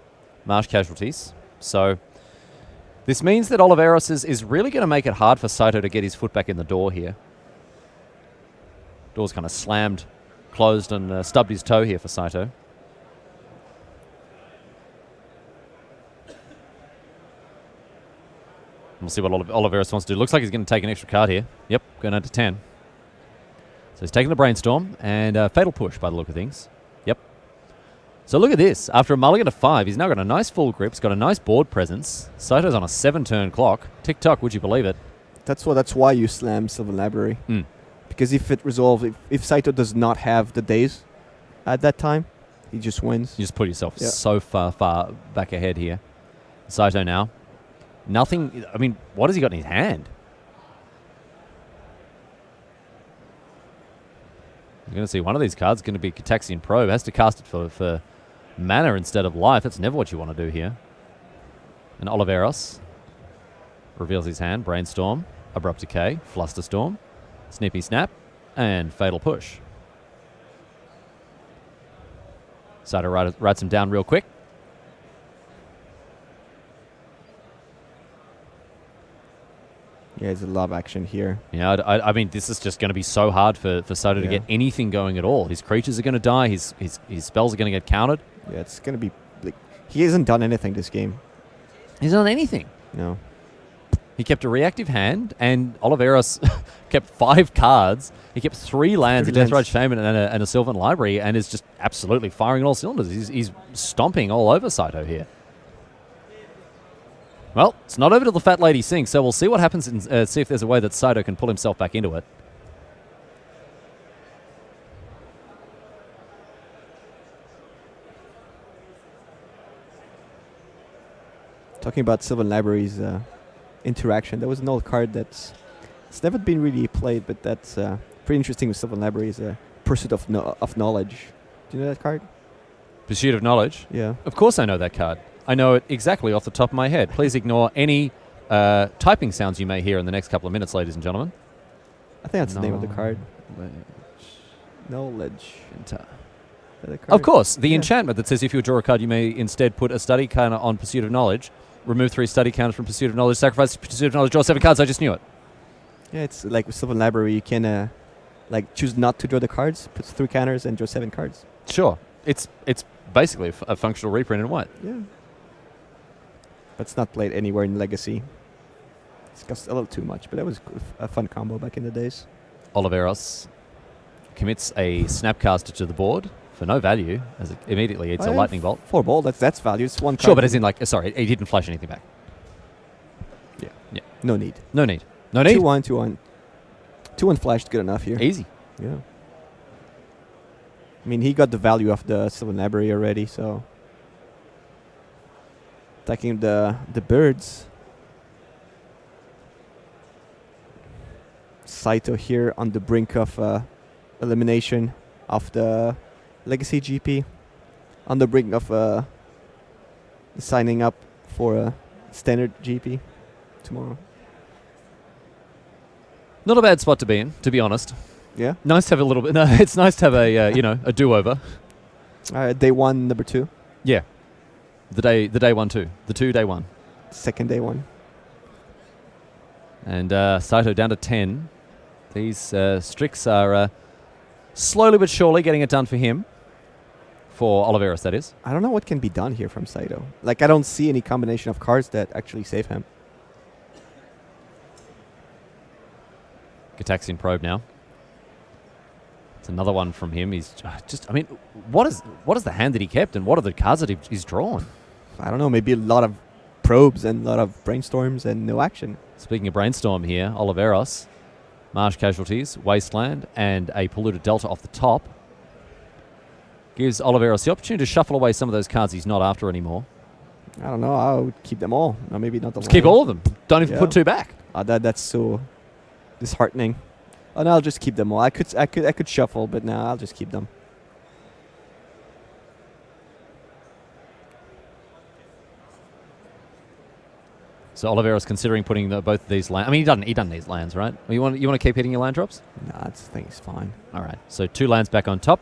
[SPEAKER 1] Marsh Casualties. So this means that Oliveros is really going to make it hard for Saito to get his foot back in the door here. Door's kind of slammed, closed, and stubbed his toe here for Saito. We'll see what Oliveros wants to do. Looks like he's going to take an extra card here. Yep, going down to 10. So he's taking the Brainstorm and Fatal Push by the look of things. Yep. So look at this. After a mulligan of 5, he's now got a nice full grip. He's got a nice board presence. Saito's on a 7-turn clock. Tick-tock, would you believe it?
[SPEAKER 2] That's why you slam Sylvan Library.
[SPEAKER 1] Mm.
[SPEAKER 2] Because if it resolves, if Saito does not have the days at that time, he just wins.
[SPEAKER 1] You just put yourself so far back ahead here. Saito now. Nothing. I mean, what has he got in his hand? You're going to see one of these cards going to be Cataxian Probe. Has to cast it for mana instead of life. That's never what you want to do here. And Oliveros reveals his hand. Brainstorm, Abrupt Decay, Flusterstorm, Snippy Snap, and Fatal Push. Saito writes him down real quick.
[SPEAKER 2] Yeah, there's a lot of action here.
[SPEAKER 1] Yeah, I mean, this is just going to be so hard for Saito to get anything going at all. His creatures are going to die. His spells are going to get countered.
[SPEAKER 2] Yeah, it's going to be... like he hasn't done anything this game.
[SPEAKER 1] He's done anything.
[SPEAKER 2] No.
[SPEAKER 1] He kept a reactive hand, and Oliveros kept 5 cards. He kept 3 lands, a Deathrite Shaman, and a Sylvan Library, and is just absolutely firing on all cylinders. He's stomping all over Saito here. Well, it's not over till the fat lady sings, so we'll see what happens and see if there's a way that Saito can pull himself back into it.
[SPEAKER 2] Talking about Sylvan Library's interaction, there was an old card it's never been really played, but that's pretty interesting with Sylvan Library is Pursuit of Knowledge. Do you know that card?
[SPEAKER 1] Pursuit of Knowledge?
[SPEAKER 2] Yeah.
[SPEAKER 1] Of course I know that card. I know it exactly off the top of my head. Please ignore any typing sounds you may hear in the next couple of minutes, ladies and gentlemen.
[SPEAKER 2] I think that's the name of the card. Knowledge.
[SPEAKER 1] Of course, the enchantment that says if you draw a card, you may instead put a study counter on Pursuit of Knowledge, remove 3 study counters from Pursuit of Knowledge, sacrifice Pursuit of Knowledge, draw 7 cards. I just knew it.
[SPEAKER 2] Yeah, it's like with Sylvan Library, you can choose not to draw the cards, put 3 counters, and draw 7 cards.
[SPEAKER 1] Sure. It's basically a functional reprint in white.
[SPEAKER 2] Yeah. But it's not played anywhere in Legacy. It's cost a little too much, but that was a fun combo back in the days.
[SPEAKER 1] Oliveros commits a Snapcaster to the board for no value, as it immediately eats a lightning bolt.
[SPEAKER 2] 4 ball, that's value. It's 1 card.
[SPEAKER 1] Sure, but as in sorry, he didn't flash anything back.
[SPEAKER 2] Yeah. No need.
[SPEAKER 1] 2-1,
[SPEAKER 2] 2-1. 2-1 flashed good enough here.
[SPEAKER 1] Easy.
[SPEAKER 2] Yeah. I mean, he got the value of the Sylvan Library already, so attacking the birds. Saito here on the brink of elimination of the Legacy GP. On the brink of signing up for a standard GP tomorrow.
[SPEAKER 1] Not a bad spot to be in, to be honest.
[SPEAKER 2] Yeah.
[SPEAKER 1] Nice to have a little bit. No, it's nice to have a a do-over.
[SPEAKER 2] Day 1, number 2.
[SPEAKER 1] Yeah. The day 1 too. The 2 day 1.
[SPEAKER 2] Second day 1.
[SPEAKER 1] And Saito down to 10. These Strix are slowly but surely getting it done for him. For Oliveros, that is.
[SPEAKER 2] I don't know what can be done here from Saito. I don't see any combination of cards that actually save him.
[SPEAKER 1] Gataxian Probe now. It's another one from him. He's what is the hand that he kept, and what are the cards that he's drawn?
[SPEAKER 2] I don't know, maybe a lot of probes and a lot of brainstorms and no action.
[SPEAKER 1] Speaking of brainstorm here, Oliveros, Marsh Casualties, Wasteland, and a Polluted Delta off the top. Gives Oliveros the opportunity to shuffle away some of those cards he's not after anymore.
[SPEAKER 2] I don't know, I would keep them all. No, maybe not the
[SPEAKER 1] Just keep all of them. Don't even put 2 back.
[SPEAKER 2] That's so disheartening. Oh no, I'll just keep them all. I could shuffle, but no, I'll just keep them.
[SPEAKER 1] So Oliveros considering putting both of these lands. I mean, he doesn't need lands, right? You want to keep hitting your land drops?
[SPEAKER 2] Nah, I think it's fine.
[SPEAKER 1] All right. So 2 lands back on top.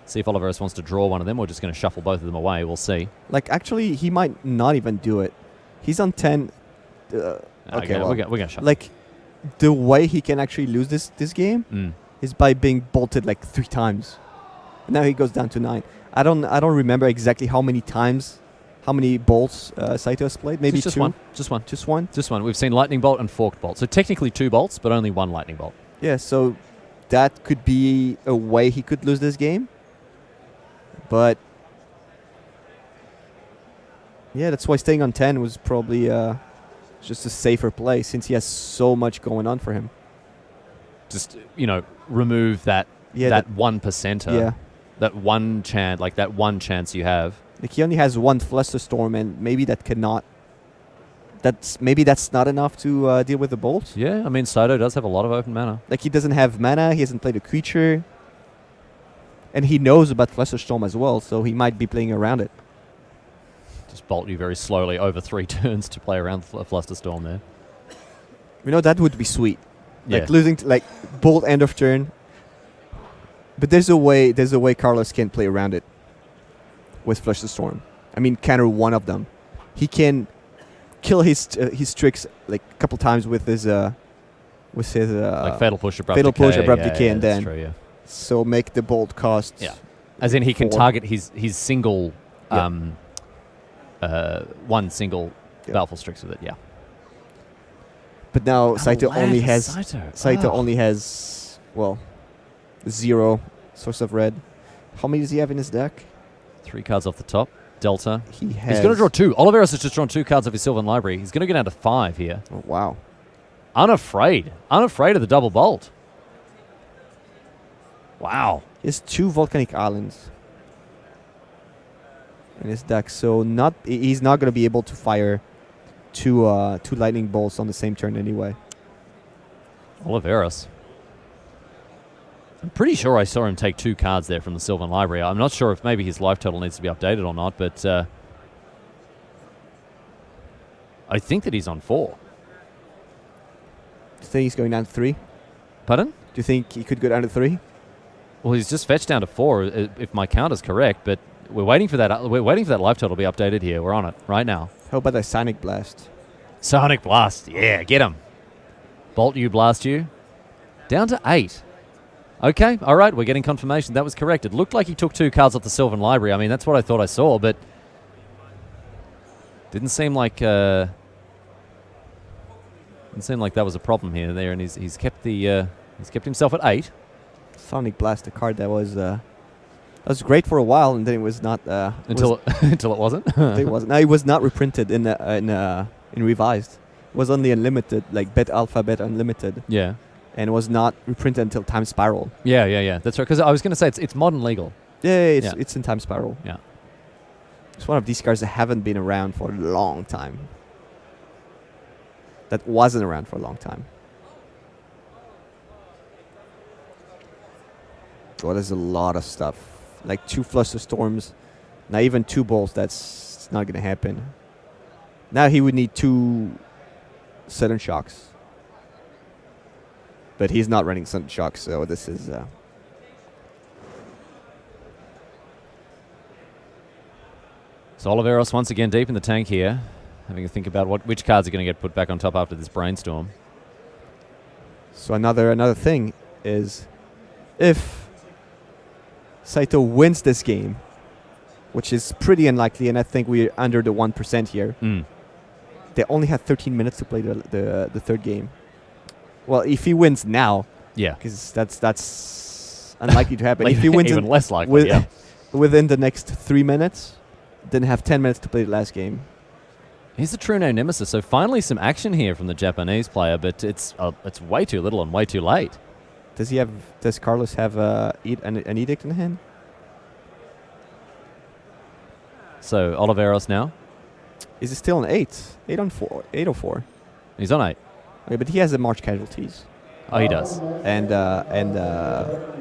[SPEAKER 1] See if Oliveros wants to draw one of them. We're just going to shuffle both of them away. We'll see.
[SPEAKER 2] Actually, he might not even do it. He's on 10. Okay, well,
[SPEAKER 1] we're going to shuffle.
[SPEAKER 2] The way he can actually lose this game is by being bolted 3 times. Now he goes down to 9. I don't remember exactly how many bolts Saito has played. Maybe
[SPEAKER 1] just
[SPEAKER 2] 2.
[SPEAKER 1] one. Just one.
[SPEAKER 2] Just one.
[SPEAKER 1] Just one. We've seen lightning bolt and forked bolt. So technically 2 bolts, but only 1 lightning bolt.
[SPEAKER 2] Yeah. So that could be a way he could lose this game. But yeah, that's why staying on 10 was probably just a safer play since he has so much going on for him.
[SPEAKER 1] Just remove that 1%er.
[SPEAKER 2] Yeah.
[SPEAKER 1] That one chance, that one chance you have.
[SPEAKER 2] He only has 1 Flusterstorm, and maybe that's not enough to deal with the bolt.
[SPEAKER 1] Yeah, I mean Saito does have a lot of open mana.
[SPEAKER 2] He doesn't have mana. He hasn't played a creature, and he knows about Flusterstorm as well, so he might be playing around it.
[SPEAKER 1] Just bolt you very slowly over 3 turns to play around Flusterstorm there.
[SPEAKER 2] That would be sweet.
[SPEAKER 1] Yeah.
[SPEAKER 2] Losing bolt end of turn. But there's a way Carlos can play around it with Flusterstorm. I mean, counter one of them. He can kill his tricks a couple times with his
[SPEAKER 1] Fatal Push, Abrupt
[SPEAKER 2] Decay, and then
[SPEAKER 1] true, yeah.
[SPEAKER 2] So make the bolt cost.
[SPEAKER 1] Yeah, as in he can
[SPEAKER 2] 4.
[SPEAKER 1] target his single one single Baleful Strix with it. Yeah.
[SPEAKER 2] But now Saito only has
[SPEAKER 1] Saito
[SPEAKER 2] only has 0 source of red. How many does he have in his deck? 3
[SPEAKER 1] cards off the top. Delta.
[SPEAKER 2] He's
[SPEAKER 1] going to draw 2. Oliveros has just drawn 2 cards of his Sylvan Library. He's going to get down to 5 here.
[SPEAKER 2] Oh, wow.
[SPEAKER 1] Unafraid of the double bolt. Wow.
[SPEAKER 2] He has 2 Volcanic Islands in his deck, so he's not going to be able to fire two lightning bolts on the same turn anyway.
[SPEAKER 1] Oliveros. I'm pretty sure I saw him take 2 cards there from the Sylvan Library. I'm not sure if maybe his life total needs to be updated or not, but I think that he's on 4.
[SPEAKER 2] Do you think he's going down to 3?
[SPEAKER 1] Pardon?
[SPEAKER 2] Do you think he could go down to 3?
[SPEAKER 1] Well, he's just fetched down to 4, if my count is correct, but we're waiting for that. We're waiting for that life total to be updated here. We're on it right now.
[SPEAKER 2] How about a Sonic Blast?
[SPEAKER 1] Sonic Blast. Yeah, get him. Bolt you, blast you. Down to 8. Okay, all right, we're getting confirmation. That was correct. It looked like he took 2 cards off the Sylvan Library. I mean, that's what I thought I saw, but didn't seem like that was a problem here. And he's kept himself at 8.
[SPEAKER 2] Sonic Blast, a card that was great for a while, and then it was not
[SPEAKER 1] until it wasn't.
[SPEAKER 2] It wasn't. No, it was not reprinted in revised. It was only unlimited, like Bet Alpha, Bet Unlimited.
[SPEAKER 1] Yeah.
[SPEAKER 2] And it was not reprinted until Time Spiral.
[SPEAKER 1] Yeah. That's right. Because I was going to say it's modern legal.
[SPEAKER 2] Yeah, it's in Time Spiral.
[SPEAKER 1] Yeah.
[SPEAKER 2] It's one of these cards that haven't been around for a long time. That wasn't around for a long time. Oh, there's a lot of stuff. Like 2 Fluster Storms. Not even 2 bolts. That's not going to happen. Now he would need 2 Sudden Shocks. But he's not running Sudden Shocks, so this is...
[SPEAKER 1] So Oliveros once again deep in the tank here, having to think about which cards are going to get put back on top after this brainstorm.
[SPEAKER 2] So another thing is, if Saito wins this game, which is pretty unlikely, and I think we're under the 1% here, they only have 13 minutes to play the third game. Well, if he wins now,
[SPEAKER 1] yeah,
[SPEAKER 2] because that's unlikely to happen.
[SPEAKER 1] Like
[SPEAKER 2] if he wins
[SPEAKER 1] even less likely,
[SPEAKER 2] within the next 3 minutes, then have 10 minutes to play the last game.
[SPEAKER 1] He's the true no nemesis. So finally, some action here from the Japanese player, but it's way too little and way too late.
[SPEAKER 2] Does Carlos have an edict in hand?
[SPEAKER 1] So Oliveros now.
[SPEAKER 2] Is it still on 8? 804.
[SPEAKER 1] He's on 8.
[SPEAKER 2] Okay, but he has the March casualties.
[SPEAKER 1] Oh, he does.
[SPEAKER 2] And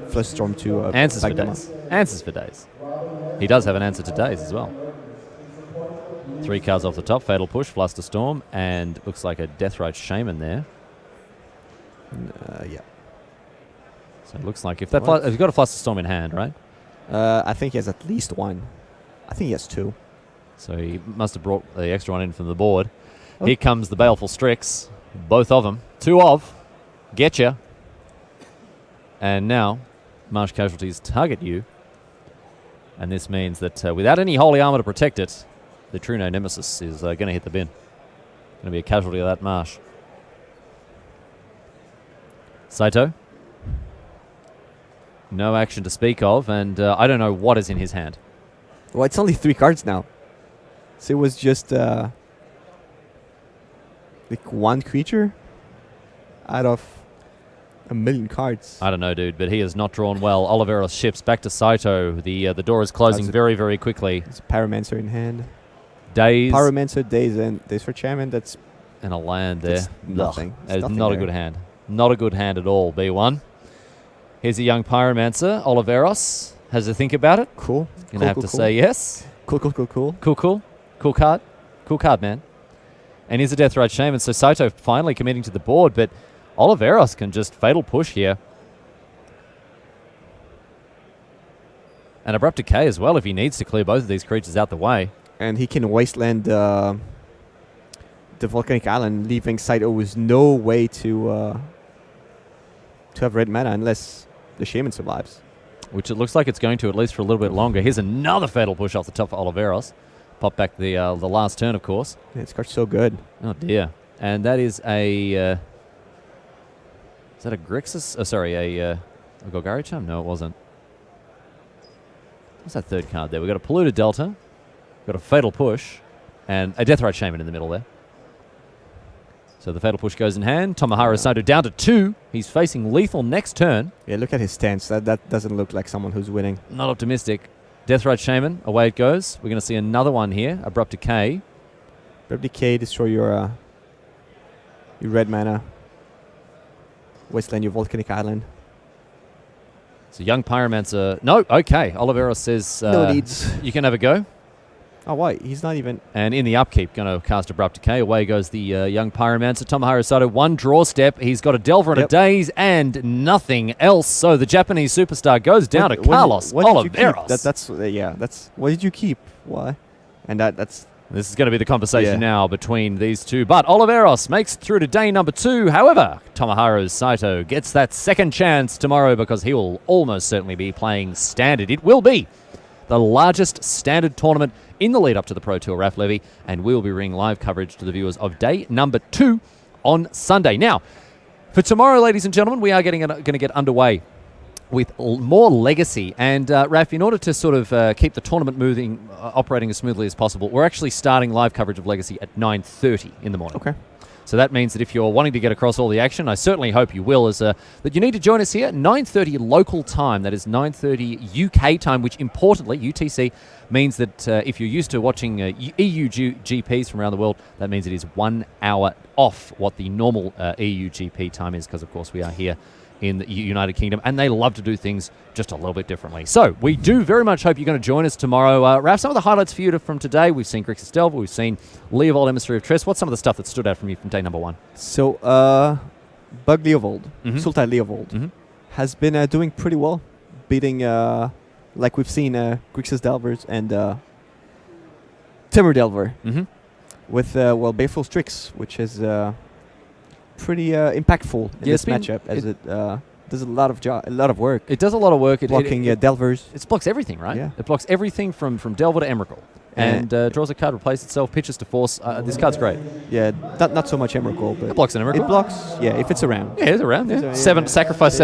[SPEAKER 2] Flusterstorm to
[SPEAKER 1] answers for days. Answers for days. He does have an answer to days as well. 3 cards off the top: Fatal Push, Flusterstorm, and looks like a Deathrite Shaman there.
[SPEAKER 2] Yeah.
[SPEAKER 1] So it looks like if he's got a Flusterstorm in hand, right?
[SPEAKER 2] I think he has at least 1. I think he has 2.
[SPEAKER 1] So he must have brought the extra one in from the board.
[SPEAKER 2] Oh.
[SPEAKER 1] Here comes the Baleful Strix. Both of them. 2 of. Getcha. And now, Marsh Casualties target you. And this means that without any Holy Armor to protect it, the True No Nemesis is going to hit the bin. Going to be a casualty of that Marsh. Saito. No action to speak of, and I don't know what is in his hand.
[SPEAKER 2] Well, it's only 3 cards now. So it was just like 1 creature out of a million cards.
[SPEAKER 1] I don't know, dude, but he has not drawn well. Oliveros ships back to Saito. The door is closing very, very quickly.
[SPEAKER 2] It's Pyromancer in hand.
[SPEAKER 1] Days.
[SPEAKER 2] Pyromancer, Days, and Days for Chairman. That's
[SPEAKER 1] and a land there.
[SPEAKER 2] Nothing.
[SPEAKER 1] That is not a good hand. Not a good hand at all, B1. Here's a young Pyromancer. Oliveros has to think about it.
[SPEAKER 2] Cool.
[SPEAKER 1] Gonna have to say yes.
[SPEAKER 2] Cool.
[SPEAKER 1] Cool card. Cool card, man. And here's a Deathrite Shaman. So Saito finally committing to the board, but Oliveros can just Fatal Push here. And Abrupt Decay as well if he needs to clear both of these creatures out the way.
[SPEAKER 2] And he can Wasteland the Volcanic Island, leaving Saito with no way to have red mana unless the Shaman survives.
[SPEAKER 1] Which it looks like it's going to, at least for a little bit longer. Here's another Fatal Push off the top for Oliveros. Pop back the last turn, of course.
[SPEAKER 2] Yeah, this card's so good.
[SPEAKER 1] Oh, dear. And that is a... is that a Grixis? Oh, sorry, a Golgari Charm? No, it wasn't. What's that third card there? We've got a Polluted Delta. Got a Fatal Push. And a Deathrite Shaman in the middle there. So the Fatal Push goes in hand. Tomohiro Saito down to 2. He's facing lethal next turn.
[SPEAKER 2] Yeah, look at his stance. That doesn't look like someone who's winning.
[SPEAKER 1] Not optimistic. Deathrite Shaman, away it goes. We're going to see another one here. Abrupt Decay.
[SPEAKER 2] Grab Decay, destroy your red mana. Wasteland your Volcanic Island.
[SPEAKER 1] So young Pyromancer. No, okay. Oliveros says
[SPEAKER 2] No needs.
[SPEAKER 1] you can have a go.
[SPEAKER 2] Oh, why? He's not even...
[SPEAKER 1] And in the upkeep, going to cast Abrupt Decay. Away goes the young Pyromancer. Tomohiro Sato, one draw step. He's got a Delver and a Daze and nothing else. So the Japanese superstar goes down to Carlos Oliveros.
[SPEAKER 2] That's... What did you keep? Why? And that's...
[SPEAKER 1] This is going to be the conversation now between these two. But Oliveros makes it through to day number 2. However, Tomohiro Sato gets that second chance tomorrow because he will almost certainly be playing Standard. It will be the largest Standard tournament in the lead up to the Pro Tour RAF Levy, and we will be bringing live coverage to the viewers of day number 2 on Sunday. Now, for tomorrow, ladies and gentlemen, we are going to get underway with more Legacy. And Raf, in order to sort of keep the tournament moving, operating as smoothly as possible, we're actually starting live coverage of Legacy at 9:30 in the morning.
[SPEAKER 2] Okay.
[SPEAKER 1] So that means that if you're wanting to get across all the action, I certainly hope you will, that you need to join us here at 9:30 local time. That is 9:30 UK time, which importantly, UTC, means that if you're used to watching EU GPs from around the world, that means it is 1 hour off what the normal EU GP time is, because of course we are here in the United Kingdom, and they love to do things just a little bit differently. So we do very much hope you're going to join us tomorrow. Raf, some of the highlights for you from today: we've seen Grixis Delver, we've seen Leovold Emissary of Tress. What's some of the stuff that stood out from you from day number 1?
[SPEAKER 2] So, Bug Leovold, Sultai Leovold, has been doing pretty well, beating, like we've seen, Grixis Delvers and Timur Delver with, Baleful Strix, which is pretty impactful in this matchup, as it does a lot of work.
[SPEAKER 1] It does a lot of work.
[SPEAKER 2] Blocking Delvers.
[SPEAKER 1] It blocks everything, right?
[SPEAKER 2] Yeah.
[SPEAKER 1] It blocks everything from Delver to Emrakul. And draws a card, replaces itself, pitches to Force. This card's great.
[SPEAKER 2] Yeah, not so much Emrakul, but
[SPEAKER 1] it blocks an Emrakul.
[SPEAKER 2] It blocks, if it's around.
[SPEAKER 1] Yeah, it's around. Yeah. 7 sacrifice.